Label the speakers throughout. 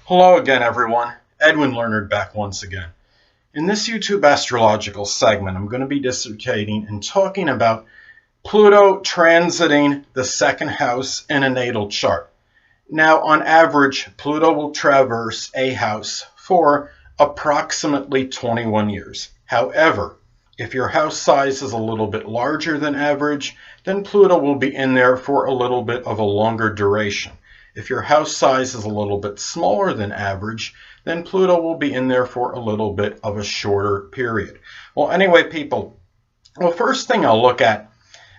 Speaker 1: Hello again, everyone. Edwin Learnard back once again. In this YouTube astrological segment, I'm going to be dissertating and talking about Pluto transiting the second house in a natal chart. Now, on average, Pluto will traverse a house for approximately 21 years. However, if your house size is a little bit larger than average, then Pluto will be in there for a little bit of a longer duration. If your house size is a little bit smaller than average, then Pluto will be in there for a little bit of a shorter period. Well, anyway, people, first thing I'll look at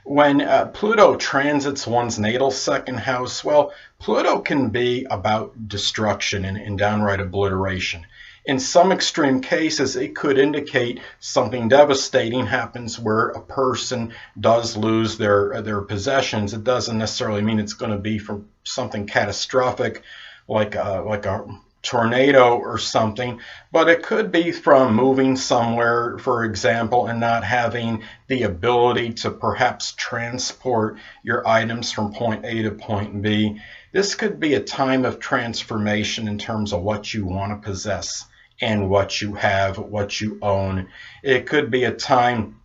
Speaker 1: when Pluto transits one's natal second house, well, Pluto can be about destruction and downright obliteration. In some extreme cases, it could indicate something devastating happens where a person does lose their possessions. It doesn't necessarily mean it's going to be from something catastrophic like a tornado or something, but it could be from moving somewhere, for example, and not having the ability to perhaps transport your items from point A to point B. This could be a time of transformation in terms of what you want to possess and what you have, what you own. It could be a time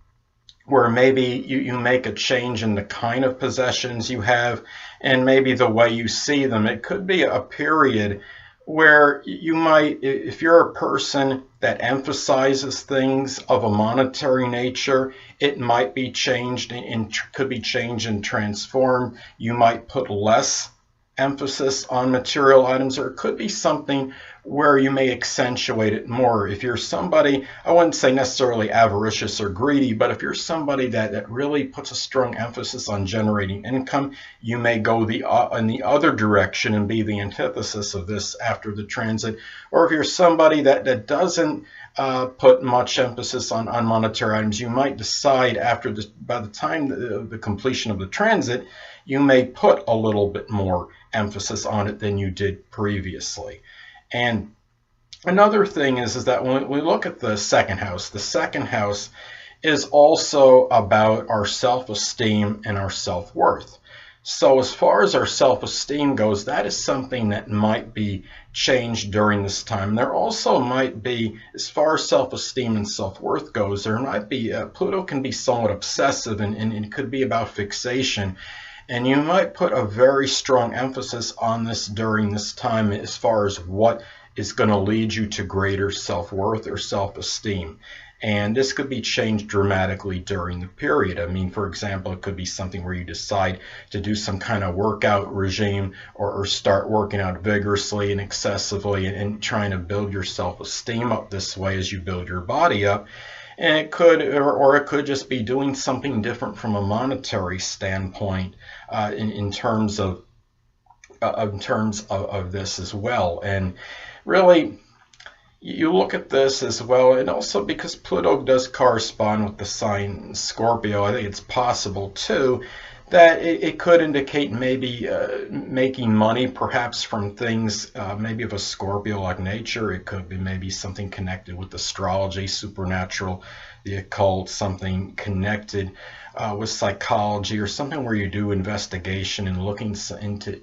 Speaker 1: where maybe you make a change in the kind of possessions you have and maybe the way you see them. It could be a period where you might, if you're a person that emphasizes things of a monetary nature, it might be changed and could be changed and transformed. You might put less emphasis on material items, or it could be something where you may accentuate it more. If you're somebody, I wouldn't say necessarily avaricious or greedy, but if you're somebody that really puts a strong emphasis on generating income, you may go in the other direction and be the antithesis of this after the transit. Or if you're somebody that doesn't put much emphasis on monetary items, you might decide by the time the completion of the transit, you may put a little bit more emphasis on it than you did previously. And another thing is that when we look at the second house is also about our self-esteem and our self-worth. So as far as our self-esteem goes, that is something that might be changed during this time. There also might be, as far as self-esteem and self-worth goes, there might be, Pluto can be somewhat obsessive and it could be about fixation. And you might put a very strong emphasis on this during this time as far as what is going to lead you to greater self-worth or self-esteem. And this could be changed dramatically during the period. I mean, for example, it could be something where you decide to do some kind of workout regime or start working out vigorously and excessively and trying to build your self-esteem up this way as you build your body up. And it could, or it could just be doing something different from a monetary standpoint in terms of this as well. And really, you look at this as well, and also because Pluto does correspond with the sign Scorpio, I think it's possible too that it could indicate maybe making money perhaps from things maybe of a Scorpio-like nature. It could be maybe something connected with astrology, supernatural, the occult, something connected with psychology, or something where you do investigation and looking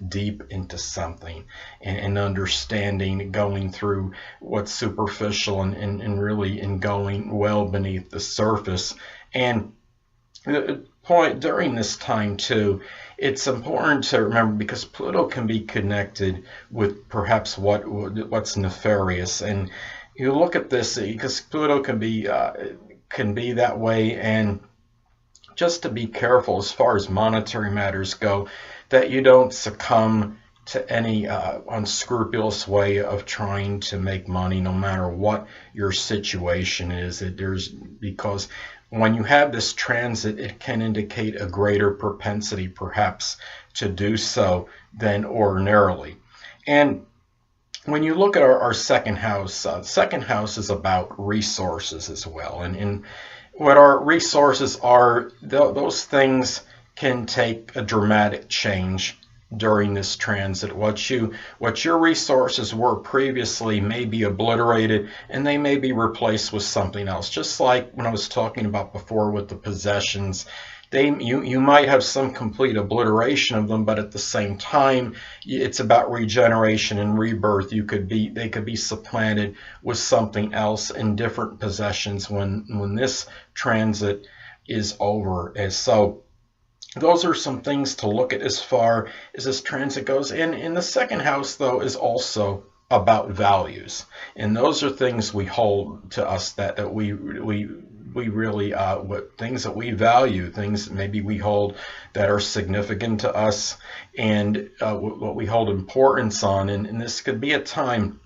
Speaker 1: deep into something and understanding, going through what's superficial and really going well beneath the surface. And the point during this time too, it's important to remember, because Pluto can be connected with perhaps what's nefarious, and you look at this because Pluto can be that way. And just to be careful as far as monetary matters go, that you don't succumb to any unscrupulous way of trying to make money, no matter what your situation is. Because when you have this transit, it can indicate a greater propensity perhaps to do so than ordinarily. And when you look at our second house is about resources as well. And what our resources are, those things can take a dramatic change during this transit. What your resources were previously may be obliterated, and they may be replaced with something else. Just like when I was talking about before with the possessions, You might have some complete obliteration of them, but at the same time, it's about regeneration and rebirth. They could be supplanted with something else in different possessions when this transit is over. And so those are some things to look at as far as this transit goes. And in the second house, though, is also about values, and those are things we hold to us that we really what things that we value, things that maybe we hold that are significant to us, and what we hold importance on. And this could be a time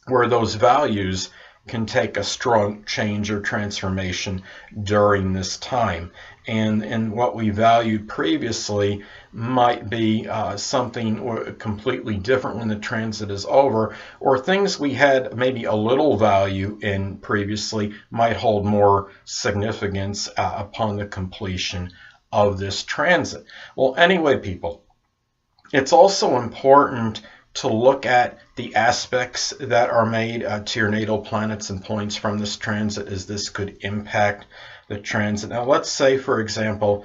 Speaker 1: where those values can take a strong change or transformation during this time. And what we valued previously might be something completely different when the transit is over, or things we had maybe a little value in previously might hold more significance upon the completion of this transit. Well, anyway, people, it's also important to look at the aspects that are made to your natal planets and points from this transit, as this could impact the transit. Now, let's say, for example,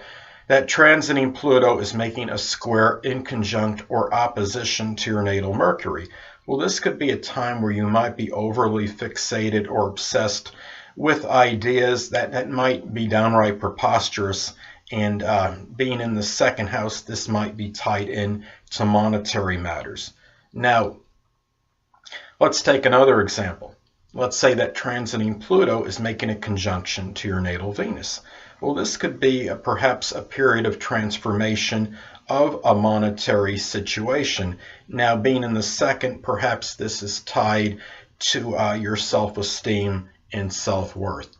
Speaker 1: that transiting Pluto is making a square in conjunct or opposition to your natal Mercury. Well, this could be a time where you might be overly fixated or obsessed with ideas that might be downright preposterous. And being in the second house, this might be tied in to monetary matters. Now, let's take another example. Let's say that transiting Pluto is making a conjunction to your natal Venus. Well, this could be perhaps a period of transformation of a monetary situation. Now, being in the second, perhaps this is tied to your self-esteem and self-worth.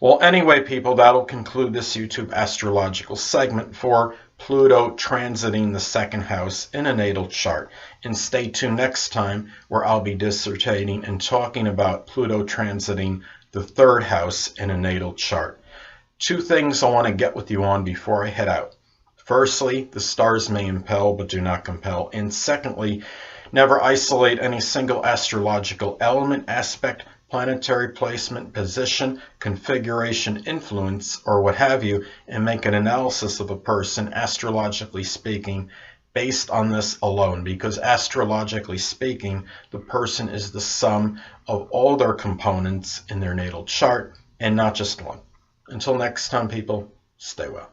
Speaker 1: Well, anyway, people, that'll conclude this YouTube astrological segment for Pluto transiting the second house in a natal chart. And stay tuned next time, where I'll be dissertating and talking about Pluto transiting the third house in a natal chart. Two things I want to get with you on before I head out. Firstly, the stars may impel but do not compel. And secondly, never isolate any single astrological element, aspect, planetary placement, position, configuration, influence, or what have you, and make an analysis of a person, astrologically speaking, based on this alone. Because astrologically speaking, the person is the sum of all their components in their natal chart, and not just one. Until next time, people, stay well.